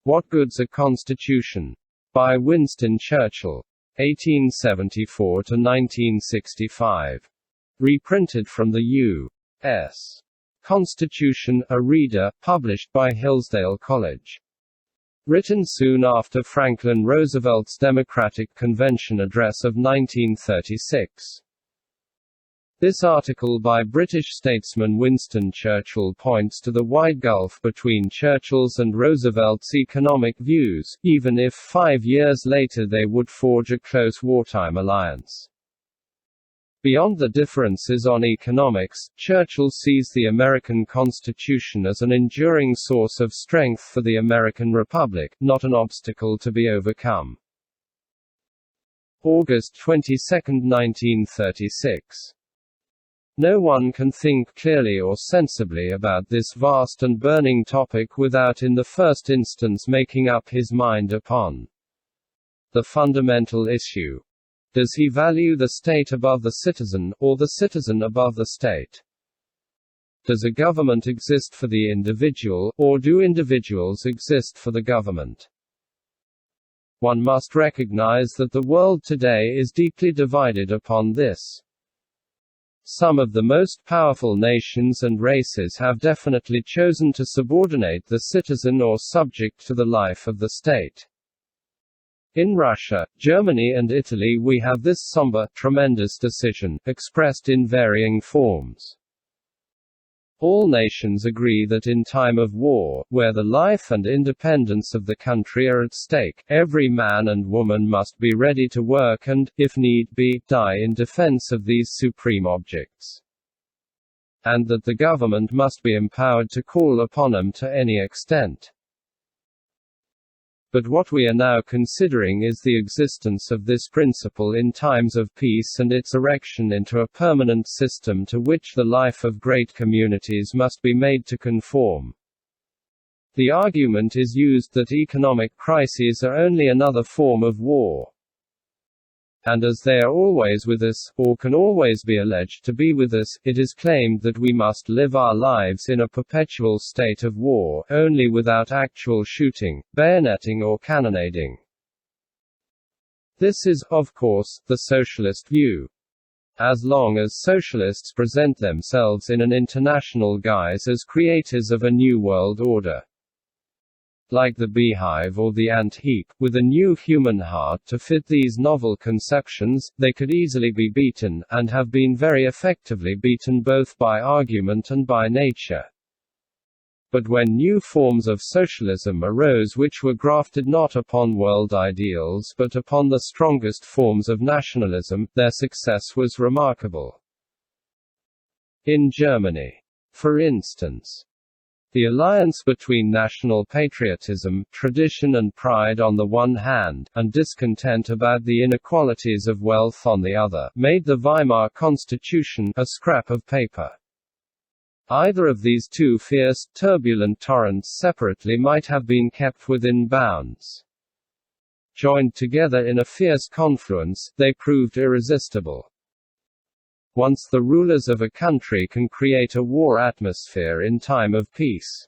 What Good's a Constitution? By Winston Churchill. 1874–1965. Reprinted from the U.S. Constitution, a Reader, published by Hillsdale College. Written soon after Franklin Roosevelt's Democratic Convention address of 1936. This article by British statesman Winston Churchill points to the wide gulf between Churchill's and Roosevelt's economic views, even if 5 years later they would forge a close wartime alliance. Beyond the differences on economics, Churchill sees the American Constitution as an enduring source of strength for the American Republic, not an obstacle to be overcome. August 22, 1936. No one can think clearly or sensibly about this vast and burning topic without in the first instance making up his mind upon the fundamental issue. Does he value the state above the citizen, or the citizen above the state? Does a government exist for the individual, or do individuals exist for the government? One must recognize that the world today is deeply divided upon this. Some of the most powerful nations and races have definitely chosen to subordinate the citizen or subject to the life of the state. In Russia, Germany and Italy we have this somber, tremendous decision, expressed in varying forms. All nations agree that in time of war, where the life and independence of the country are at stake, every man and woman must be ready to work and, if need be, die in defense of these supreme objects. And that the government must be empowered to call upon them to any extent. But what we are now considering is the existence of this principle in times of peace and its erection into a permanent system to which the life of great communities must be made to conform. The argument is used that economic crises are only another form of war. And as they are always with us, or can always be alleged to be with us, it is claimed that we must live our lives in a perpetual state of war, only without actual shooting, bayoneting or cannonading. This is, of course, the socialist view. As long as socialists present themselves in an international guise as creators of a new world order, like the beehive or the ant heap, with a new human heart to fit these novel conceptions, they could easily be beaten, and have been very effectively beaten both by argument and by nature. But when new forms of socialism arose which were grafted not upon world ideals but upon the strongest forms of nationalism, their success was remarkable. In Germany, for instance, the alliance between national patriotism, tradition and pride on the one hand, and discontent about the inequalities of wealth on the other, made the Weimar Constitution a scrap of paper. Either of these two fierce, turbulent torrents separately might have been kept within bounds. Joined together in a fierce confluence, they proved irresistible. Once the rulers of a country can create a war atmosphere in time of peace,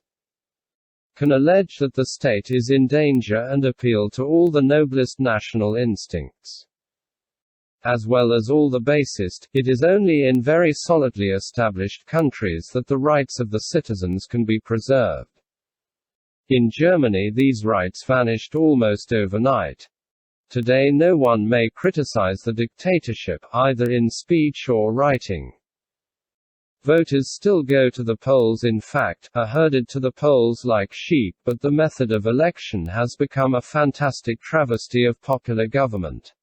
can allege that the state is in danger and appeal to all the noblest national instincts, as well as all the basest, it is only in very solidly established countries that the rights of the citizens can be preserved. In Germany these rights vanished almost overnight. Today no one may criticize the dictatorship, either in speech or writing. Voters still go to the polls, in fact, are herded to the polls like sheep, but the method of election has become a fantastic travesty of popular government.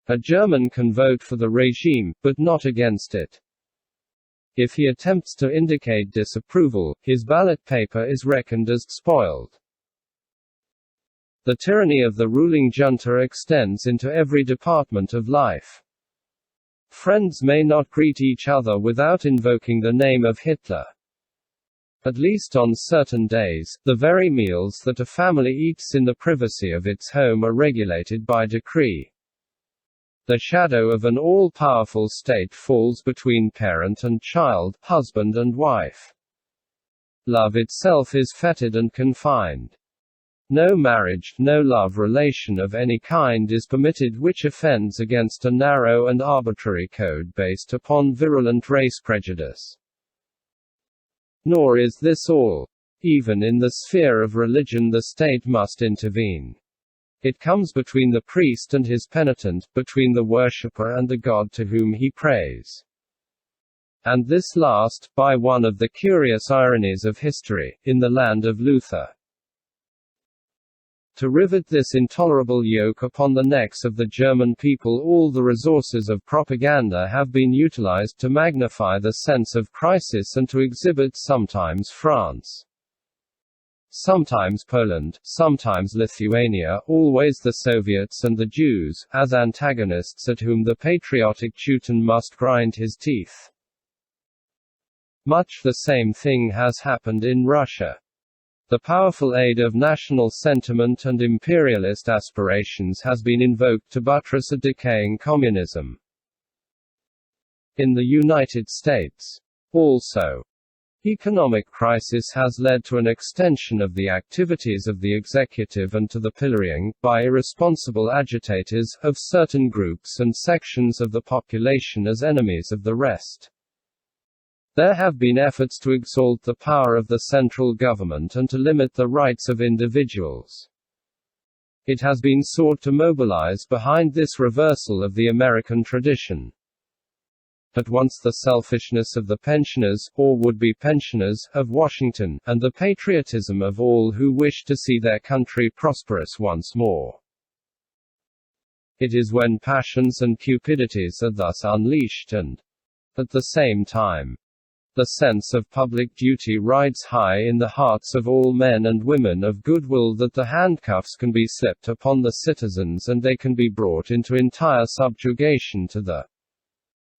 A German can vote for the regime, but not against it. If he attempts to indicate disapproval, his ballot paper is reckoned as spoiled. The tyranny of the ruling junta extends into every department of life. Friends may not greet each other without invoking the name of Hitler. At least on certain days, the very meals that a family eats in the privacy of its home are regulated by decree. The shadow of an all-powerful state falls between parent and child, husband and wife. Love itself is fettered and confined. No marriage, no love relation of any kind is permitted which offends against a narrow and arbitrary code based upon virulent race prejudice. Nor is this all. Even in the sphere of religion the state must intervene. It comes between the priest and his penitent, between the worshipper and the God to whom he prays. And this last, by one of the curious ironies of history, in the land of Luther. To rivet this intolerable yoke upon the necks of the German people, all the resources of propaganda have been utilized to magnify the sense of crisis and to exhibit sometimes France, sometimes Poland, sometimes Lithuania, always the Soviets and the Jews, as antagonists at whom the patriotic Teuton must grind his teeth. Much the same thing has happened in Russia. The powerful aid of national sentiment and imperialist aspirations has been invoked to buttress a decaying communism. In the United States, also, economic crisis has led to an extension of the activities of the executive and to the pillorying, by irresponsible agitators, of certain groups and sections of the population as enemies of the rest. There have been efforts to exalt the power of the central government and to limit the rights of individuals. It has been sought to mobilize behind this reversal of the American tradition. At once the selfishness of the pensioners, or would-be pensioners, of Washington, and the patriotism of all who wish to see their country prosperous once more. It is when passions and cupidities are thus unleashed and, at the same time, the sense of public duty rides high in the hearts of all men and women of goodwill that the handcuffs can be slipped upon the citizens and they can be brought into entire subjugation to the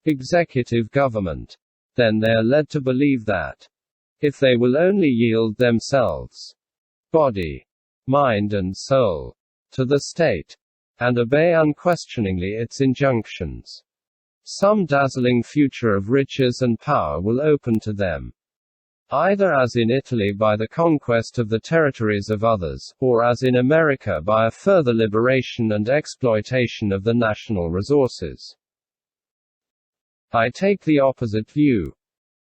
executive government. Then they are led to believe that, if they will only yield themselves, body, mind and soul, to the state, and obey unquestioningly its injunctions, some dazzling future of riches and power will open to them. Either as in Italy by the conquest of the territories of others, or as in America by a further liberation and exploitation of the national resources. I take the opposite view.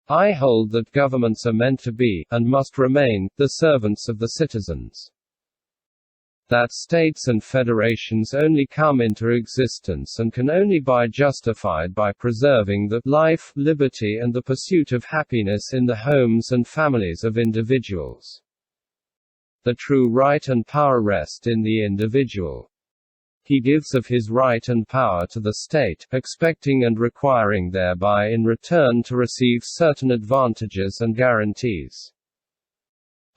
I hold that governments are meant to be, and must remain, the servants of the citizens. That states and federations only come into existence and can only be justified by preserving the life, liberty and the pursuit of happiness in the homes and families of individuals. The true right and power rest in the individual. He gives of his right and power to the state, expecting and requiring thereby in return to receive certain advantages and guarantees.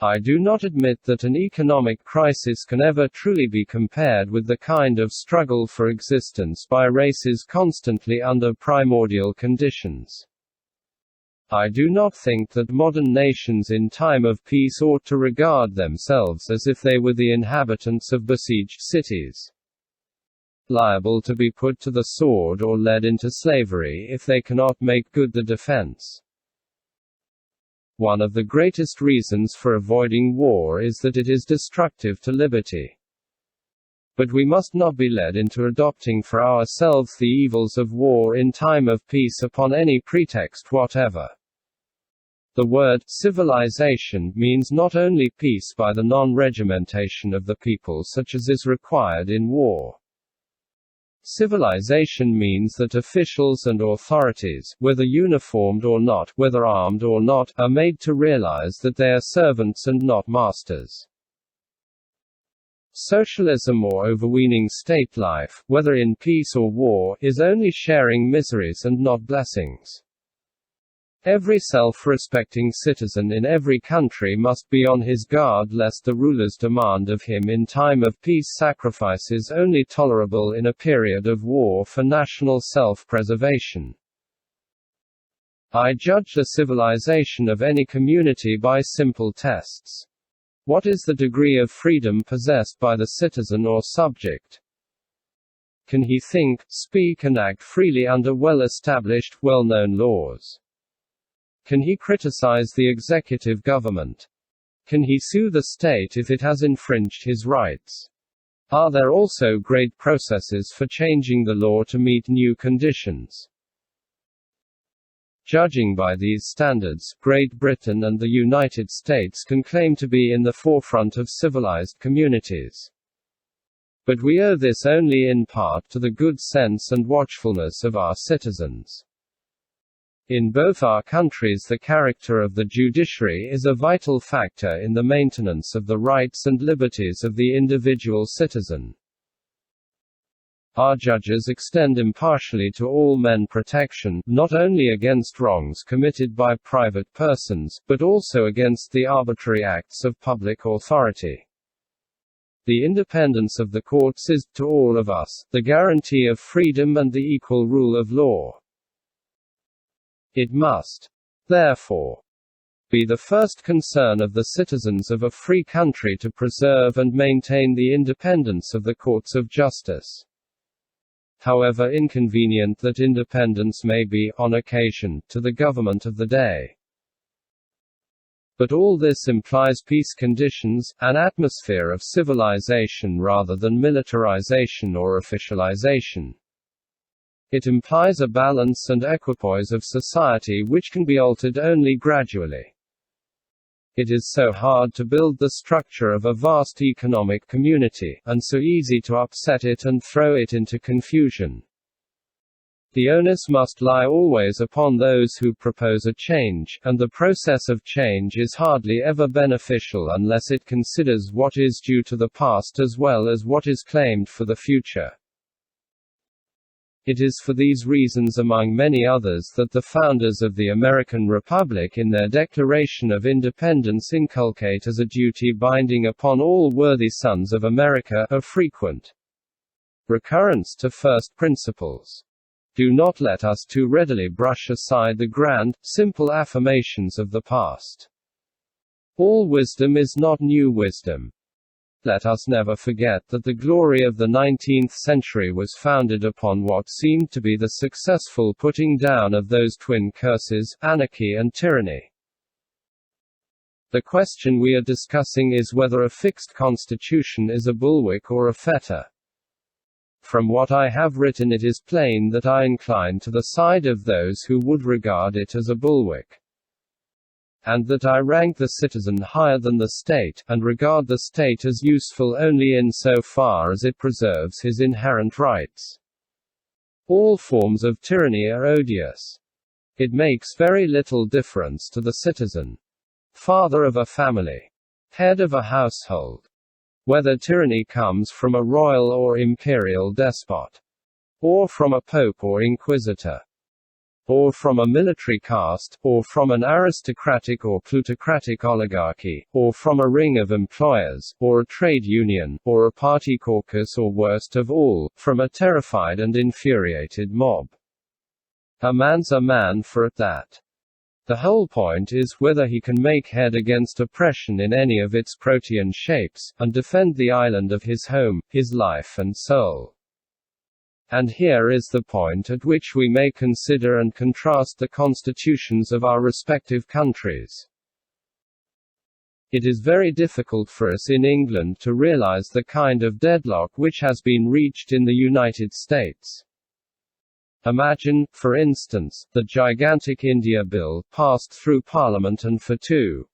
I do not admit that an economic crisis can ever truly be compared with the kind of struggle for existence by races constantly under primordial conditions. I do not think that modern nations in time of peace ought to regard themselves as if they were the inhabitants of besieged cities, liable to be put to the sword or led into slavery if they cannot make good the defense. One of the greatest reasons for avoiding war is that it is destructive to liberty. But we must not be led into adopting for ourselves the evils of war in time of peace upon any pretext whatever. The word civilization means not only peace by the non-regimentation of the people such as is required in war. Civilization means that officials and authorities, whether uniformed or not, whether armed or not, are made to realize that they are servants and not masters. Socialism or overweening state life, whether in peace or war, is only sharing miseries and not blessings. Every self-respecting citizen in every country must be on his guard lest the rulers demand of him in time of peace sacrifices only tolerable in a period of war for national self-preservation. I judge the civilization of any community by simple tests. What is the degree of freedom possessed by the citizen or subject? Can he think, speak and act freely under well-established, well-known laws? Can he criticize the executive government? Can he sue the state if it has infringed his rights? Are there also great processes for changing the law to meet new conditions? Judging by these standards, Great Britain and the United States can claim to be in the forefront of civilized communities. But we owe this only in part to the good sense and watchfulness of our citizens. In both our countries, the character of the judiciary is a vital factor in the maintenance of the rights and liberties of the individual citizen. Our judges extend impartially to all men protection, not only against wrongs committed by private persons, but also against the arbitrary acts of public authority. The independence of the courts is, to all of us, the guarantee of freedom and the equal rule of law. It must, therefore, be the first concern of the citizens of a free country to preserve and maintain the independence of the courts of justice. However inconvenient that independence may be, on occasion, to the government of the day. But all this implies peace conditions, an atmosphere of civilization rather than militarization or officialization. It implies a balance and equipoise of society which can be altered only gradually. It is so hard to build the structure of a vast economic community, and so easy to upset it and throw it into confusion. The onus must lie always upon those who propose a change, and the process of change is hardly ever beneficial unless it considers what is due to the past as well as what is claimed for the future. It is for these reasons, among many others, that the founders of the American Republic in their Declaration of Independence inculcate as a duty binding upon all worthy sons of America a frequent recurrence to first principles. Do not let us too readily brush aside the grand, simple affirmations of the past. All wisdom is not new wisdom. Let us never forget that the glory of the 19th century was founded upon what seemed to be the successful putting down of those twin curses, anarchy and tyranny. The question we are discussing is whether a fixed constitution is a bulwark or a fetter. From what I have written, it is plain that I incline to the side of those who would regard it as a bulwark, and that I rank the citizen higher than the state, and regard the state as useful only in so far as it preserves his inherent rights. All forms of tyranny are odious. It makes very little difference to the citizen, father of a family, head of a household, whether tyranny comes from a royal or imperial despot, or from a pope or inquisitor, or from a military caste, or from an aristocratic or plutocratic oligarchy, or from a ring of employers, or a trade union, or a party caucus, or worst of all, from a terrified and infuriated mob. A man's a man for at that. The whole point is whether he can make head against oppression in any of its protean shapes, and defend the island of his home, his life and soul. And here is the point at which we may consider and contrast the constitutions of our respective countries. It is very difficult for us in England to realize the kind of deadlock which has been reached in the United States. Imagine, for instance, the gigantic India Bill, passed through Parliament and for 2